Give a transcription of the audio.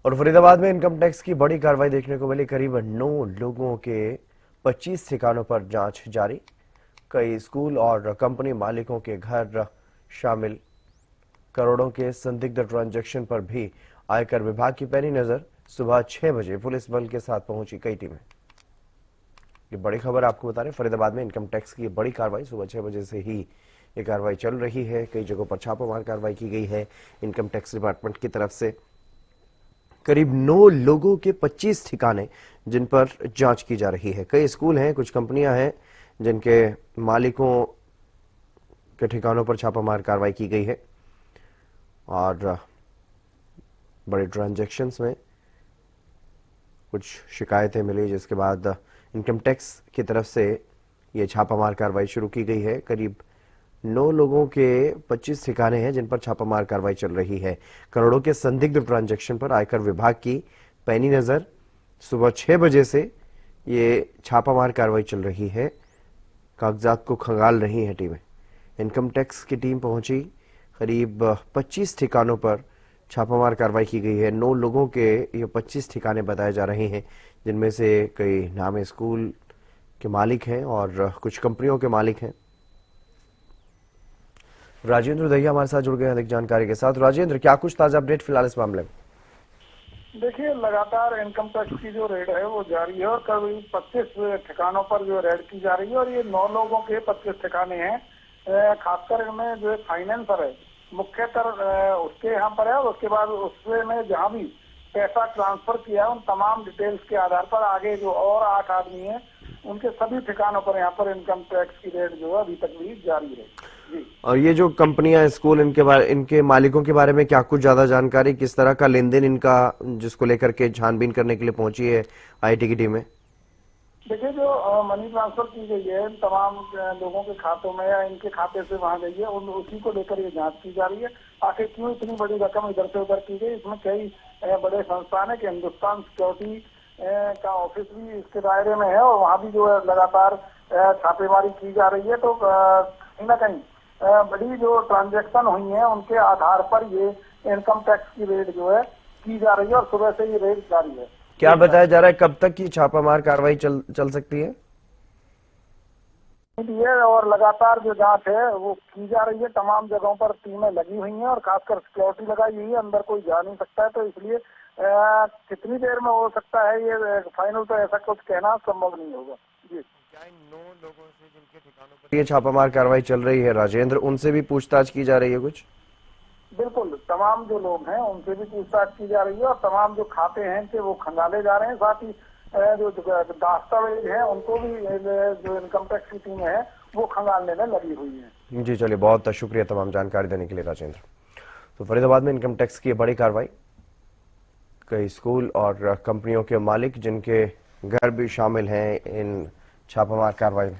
और फरीदाबाद में income tax की बड़ी कार्रवाई देखने को मिली। करीब 9 लोगों के 25 ठिकानों पर जांच जारी। कई स्कूल और कंपनी मालिकों के घर शामिल। करोड़ों के संदिग्ध ट्रांजैक्शन पर भी आयकर विभाग की पैनी नजर। सुबह 6 बजे पुलिस बल के साथ पहुंची कई टीमें। ये बड़ी खबर आपको बता रहे, फरीदाबाद में इनकम टैक्स की बड़ी कार्रवाई। सुबह 6 बजे से ही ये कार्रवाई चल रही है। कई जगहों पर छापामार कार्रवाई की गई है इनकम टैक्स डिपार्टमेंट की तरफ से। करीब 9 लोगों के 25 ठिकाने जिन पर जांच की जा रही है। कई स्कूल हैं, कुछ कंपनियां हैं जिनके मालिकों के ठिकानों पर छापामार कार्रवाई की गई है और बड़े ट्रांजैक्शंस में कुछ शिकायतें मिली, जिसके बाद इनकम टैक्स की तरफ से ये छापामार कार्रवाई शुरू की गई है। करीब 9 लोगों के 25 ठिकाने हैं जिन पर छापामार कार्रवाई चल रही है। करोड़ों के संदिग्ध ट्रांजैक्शन पर आयकर विभाग की पैनी नजर। सुबह 6 बजे से ये छापामार कार्रवाई चल रही है। कागजात को खंगाल रही हैं टीमें। इनकम टैक्स की टीम पहुंची। करीब 25 ठिकानों पर छापामार कार्रवाई की गई है। 9 लोगों के ये 25 ठिकाने बताए जा रहे हैं, जिनमें से कई नामी स्कूल के मालिक हैं और कुछ कंपनियों के मालिक हैं। राजेंद्र दहिया हमारे साथ जुड़ गए हैं अधिक जानकारी के साथ। राजेंद्र, क्या कुछ ताजा अपडेट फिलहाल इस मामले में? देखिए, लगातार इनकम टैक्स की जो रेड है वो जारी है और करीब 25 ठिकानों पर जो रेड की जा रही है और ये 9 लोगों के 25 ठिकाने हैं। खासकर इनमें जो फाइनेंसर है मुख्यतर उसके यहाँ पर है और उसके बाद उससे में जहाँ भी पैसा ट्रांसफर किया है उन तमाम डिटेल्स के आधार पर आगे जो और 8 आदमी हैं उनके सभी ठिकानों पर यहाँ पर इनकम टैक्स की रेड जो है अभी तक भी जारी है जी। और ये जो कंपनियां, स्कूल, इनके मालिकों के बारे में क्या कुछ ज्यादा जानकारी, किस तरह का लेन देन इनका, जिसको लेकर के छानबीन करने के लिए पहुंची है आईटी की टीम में? देखिए, जो मनी ट्रांसफर की गई है तमाम लोगों के खातों में या इनके खाते से वहां गई है उसी को लेकर ये जांच की जा रही है। आखिर क्यों इतनी बड़ी रकम इधर से उधर की गई, इसमें कई बड़े संस्थान है कि हिंदुस्तान सिक्योरिटी का ऑफिस भी इसके दायरे में है और वहाँ भी जो है लगातार छापेमारी की जा रही है। तो कहीं ना कहीं बड़ी जो ट्रांजैक्शन हुई है उनके आधार पर ये इनकम टैक्स की रेड जो है की जा रही है और सुबह से ये रेड जारी है। क्या बताया जा रहा है कब तक की छापामार कार्रवाई चल सकती है? और लगातार जो जांच है वो की जा रही है। तमाम जगहों पर टीमें लगी हुई हैं और खासकर सिक्योरिटी लगाई हुई है। अंदर कोई जा नहीं सकता है, तो इसलिए कितनी देर में हो सकता है ये फाइनल, तो ऐसा कुछ कहना संभव नहीं होगा जी। 9 लोगों से जिनके ठिकानों पर ये छापामार कार्रवाई चल रही है राजेंद्र, उनसे भी पूछताछ की जा रही है कुछ? बिल्कुल, तमाम जो लोग हैं उनसे भी पूछताछ की जा रही है और तमाम जो खाते हैं कि वो खंगाले जा रहे हैं। साथ ही जो दस्तावेज हैं उनको भी जो इनकम टैक्स की टीम है वो खंगालने में लगी हुई है जी। चलिए, बहुत शुक्रिया तमाम जानकारी देने के लिए राजेंद्र। तो फरीदाबाद में इनकम टैक्स की बड़ी कार्रवाई। कई स्कूल और कंपनियों के मालिक जिनके घर भी शामिल हैं इन छापामार कार्रवाई में।